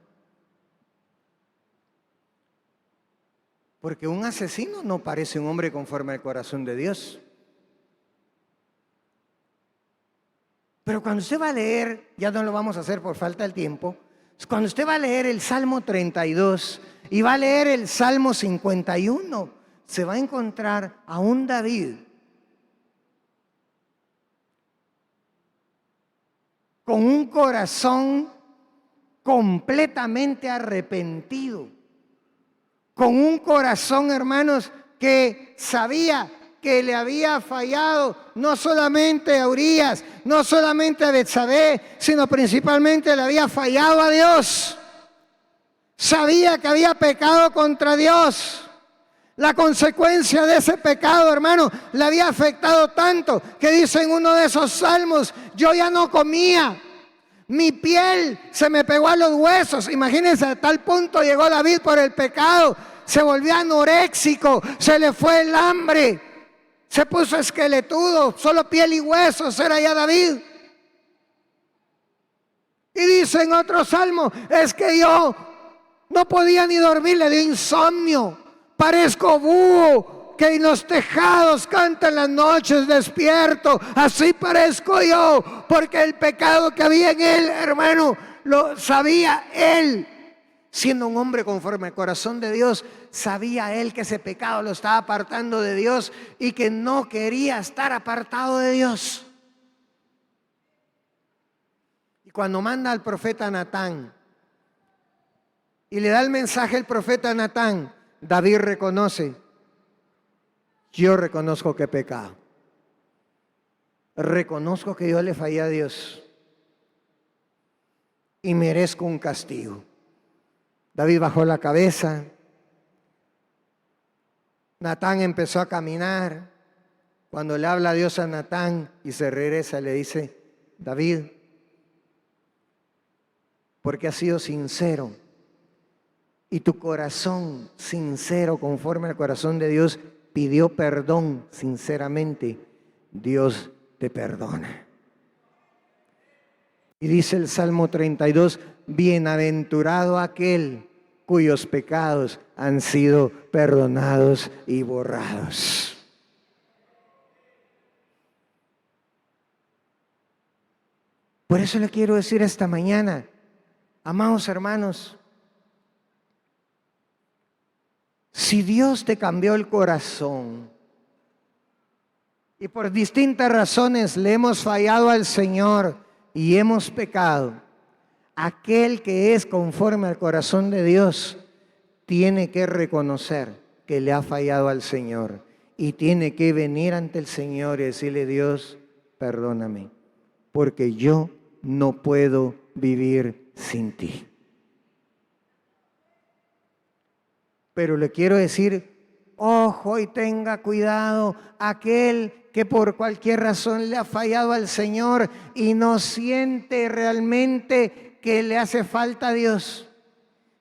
Porque un asesino no parece un hombre conforme al corazón de Dios. Pero cuando usted va a leer, ya no lo vamos a hacer por falta del tiempo, cuando usted va a leer el Salmo 32 y va a leer el Salmo 51, se va a encontrar a un David con un corazón completamente arrepentido, con un corazón, hermanos, que sabía que le había fallado no solamente a Urías, no solamente a Betsabé, sino principalmente le había fallado a Dios. Sabía que había pecado contra Dios. La consecuencia de ese pecado, hermano, le había afectado tanto que dice en uno de esos salmos, yo ya no comía, mi piel se me pegó a los huesos. Imagínense, a tal punto llegó David por el pecado, se volvió anoréxico, se le fue el hambre, Se puso esqueletudo, solo piel y huesos era ya David. Y dice en otro salmo, es que yo no podía ni dormir, le dio insomnio. Parezco búho que en los tejados canta en las noches despierto. Así parezco yo, porque el pecado que había en él, hermano, lo sabía él. Siendo un hombre conforme al corazón de Dios, sabía él que ese pecado lo estaba apartando de Dios y que no quería estar apartado de Dios. Y cuando manda al profeta Natán y le da el mensaje al profeta Natán, David reconoce: yo reconozco que he pecado. Reconozco que yo le fallé a Dios y merezco un castigo. David bajó la cabeza. Natán empezó a caminar. Cuando le habla a Dios a Natán y se regresa, le dice: David, porque has sido sincero y tu corazón sincero conforme al corazón de Dios pidió perdón sinceramente, Dios te perdona. Y dice el Salmo 32, bienaventurado aquel cuyos pecados han sido perdonados y borrados. Por eso le quiero decir esta mañana, amados hermanos, si Dios te cambió el corazón y por distintas razones le hemos fallado al Señor y hemos pecado, aquel que es conforme al corazón de Dios tiene que reconocer que le ha fallado al Señor y tiene que venir ante el Señor y decirle: Dios, perdóname, porque yo no puedo vivir sin ti. Pero le quiero decir, ojo y tenga cuidado, aquel que por cualquier razón le ha fallado al Señor y no siente realmente que le hace falta a Dios,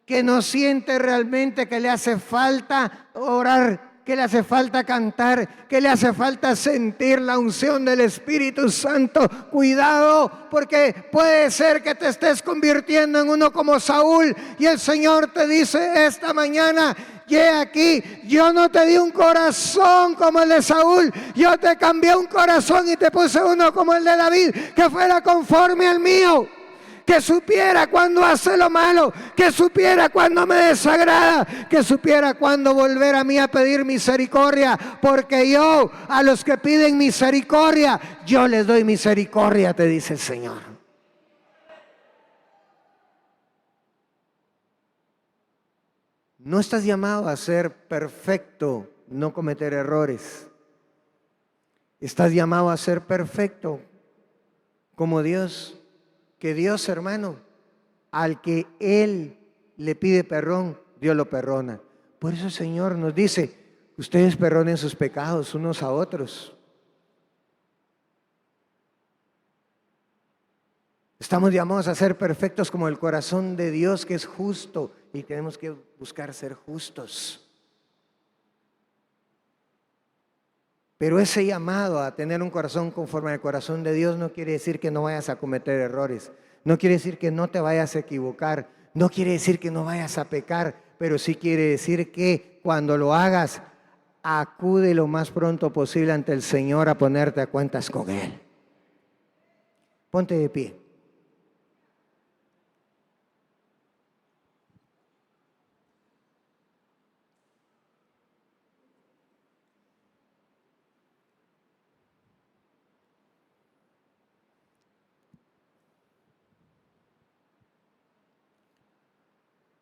que no siente realmente que le hace falta orar, que le hace falta cantar, que le hace falta sentir la unción del Espíritu Santo. Cuidado, porque puede ser que te estés convirtiendo en uno como Saúl y el Señor te dice esta mañana: he aquí, yo no te di un corazón como el de Saúl, yo te cambié un corazón y te puse uno como el de David, que fuera conforme al mío, que supiera cuando hace lo malo, que supiera cuando me desagrada, que supiera cuando volver a mí a pedir misericordia, porque yo a los que piden misericordia, yo les doy misericordia, te dice el Señor. No estás llamado a ser perfecto, no cometer errores. Estás llamado a ser perfecto como Dios. Que Dios, hermano, al que Él le pide perdón, Dios lo perdona. Por eso el Señor nos dice: ustedes perdonen sus pecados unos a otros. Estamos llamados a ser perfectos como el corazón de Dios, que es justo, y tenemos que buscar ser justos. Pero ese llamado a tener un corazón conforme al corazón de Dios no quiere decir que no vayas a cometer errores, no quiere decir que no te vayas a equivocar, no quiere decir que no vayas a pecar, pero sí quiere decir que cuando lo hagas, acude lo más pronto posible ante el Señor a ponerte a cuentas con Él. Ponte de pie.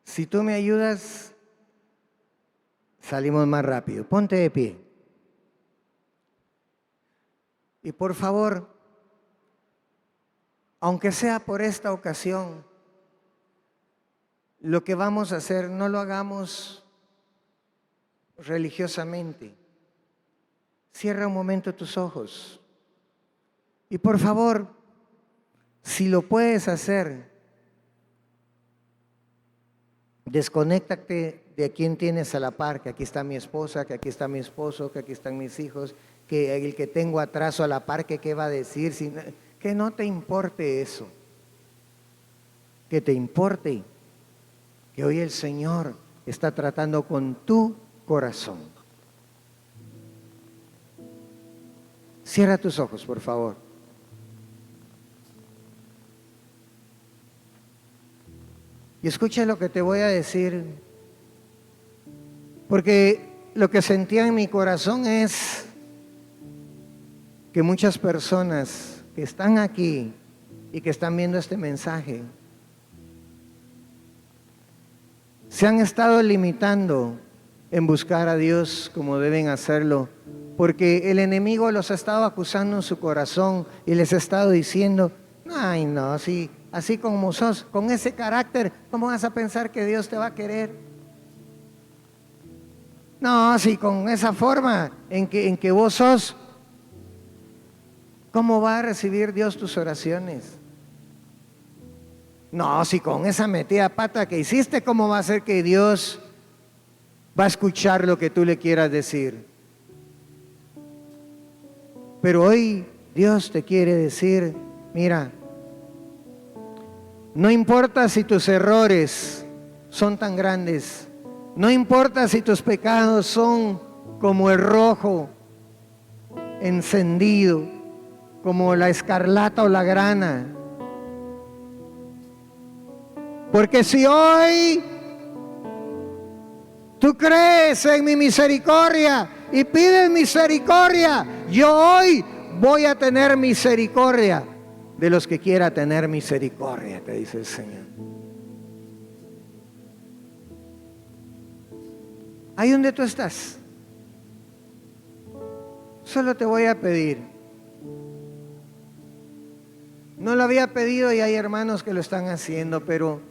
Si tú me ayudas, salimos más rápido. Ponte de pie. Y por favor, aunque sea por esta ocasión, lo que vamos a hacer no lo hagamos religiosamente. Cierra un momento tus ojos. Y por favor, si lo puedes hacer, desconéctate de a quien tienes a la par, que aquí está mi esposa, que aquí está mi esposo, que aquí están mis hijos, que el que tengo atrás o a la par, que qué va a decir, que no te importe eso, que te importe que hoy el Señor está tratando con tu corazón. Cierra tus ojos, por favor. Y escucha lo que te voy a decir, porque lo que sentía en mi corazón es que muchas personas que están aquí y que están viendo este mensaje se han estado limitando en buscar a Dios como deben hacerlo, porque el enemigo los ha estado acusando en su corazón y les ha estado diciendo: ay no, así como sos, con ese carácter, ¿cómo vas a pensar que Dios te va a querer? No, si con esa forma en que vos sos, ¿cómo va a recibir Dios tus oraciones? No, si con esa metida pata que hiciste, ¿cómo va a ser que Dios va a escuchar lo que tú le quieras decir? Pero hoy Dios te quiere decir: mira, no importa si tus errores son tan grandes, no importa si tus pecados son como el rojo encendido, como la escarlata o la grana. Porque si hoy tú crees en mi misericordia y pides misericordia, yo hoy voy a tener misericordia de los que quiera tener misericordia, te dice el Señor. Ahí donde tú estás, solo te voy a pedir. No lo había pedido y hay hermanos que lo están haciendo, pero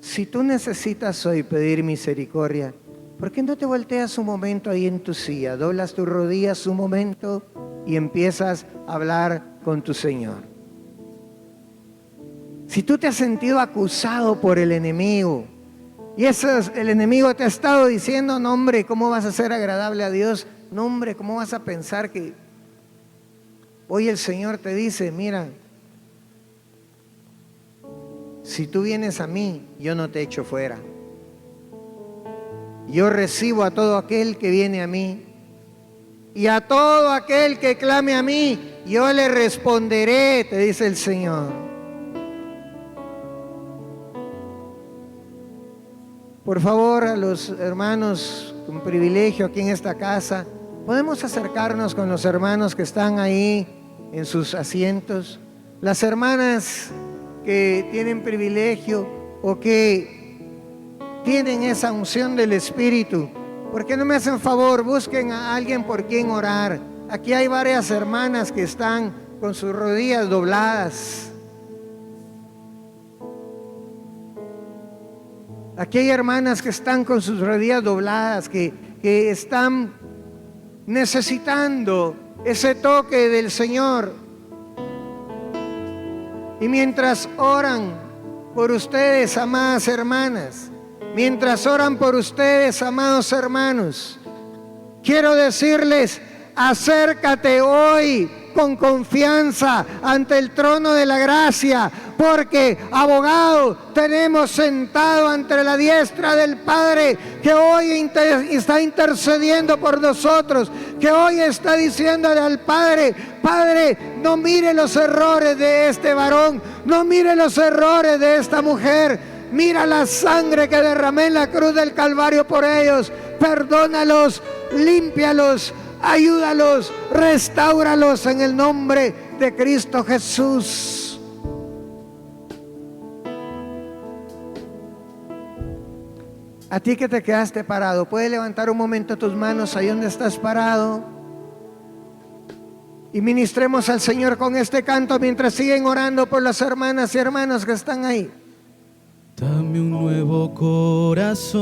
si tú necesitas hoy pedir misericordia, ¿por qué no te volteas un momento ahí en tu silla, doblas tus rodillas un momento y empiezas a hablar con tu Señor? Si tú te has sentido acusado por el enemigo y el enemigo te ha estado diciendo: no hombre, ¿cómo vas a ser agradable a Dios? No hombre, ¿cómo vas a pensar que...? Hoy el Señor te dice: mira, si tú vienes a mí, yo no te echo fuera. Yo recibo a todo aquel que viene a mí, y a todo aquel que clame a mí, yo le responderé, te dice el Señor. Por favor, a los hermanos con privilegio aquí en esta casa, podemos acercarnos con los hermanos que están ahí en sus asientos. Las hermanas que tienen privilegio o que tienen esa unción del Espíritu, ¿por qué no me hacen favor? Busquen a alguien por quien orar. Aquí hay varias hermanas que están con sus rodillas dobladas. Aquí hay hermanas que están con sus rodillas dobladas, que están necesitando ese toque del Señor. Y mientras oran por ustedes, amadas hermanas, mientras oran por ustedes, amados hermanos, quiero decirles: acércate hoy con confianza ante el trono de la gracia, porque abogado tenemos sentado ante la diestra del Padre, que hoy está intercediendo por nosotros, que hoy está diciéndole al Padre: Padre, no mire los errores de este varón, no mire los errores de esta mujer, mira la sangre que derramé en la cruz del Calvario por ellos, perdónalos, límpialos, ayúdalos, restáuralos en el nombre de Cristo Jesús. A ti que te quedaste parado, ¿puedes levantar un momento tus manos ahí donde estás parado? Y ministremos al Señor con este canto mientras siguen orando por las hermanas y hermanos que están ahí. Dame un nuevo corazón.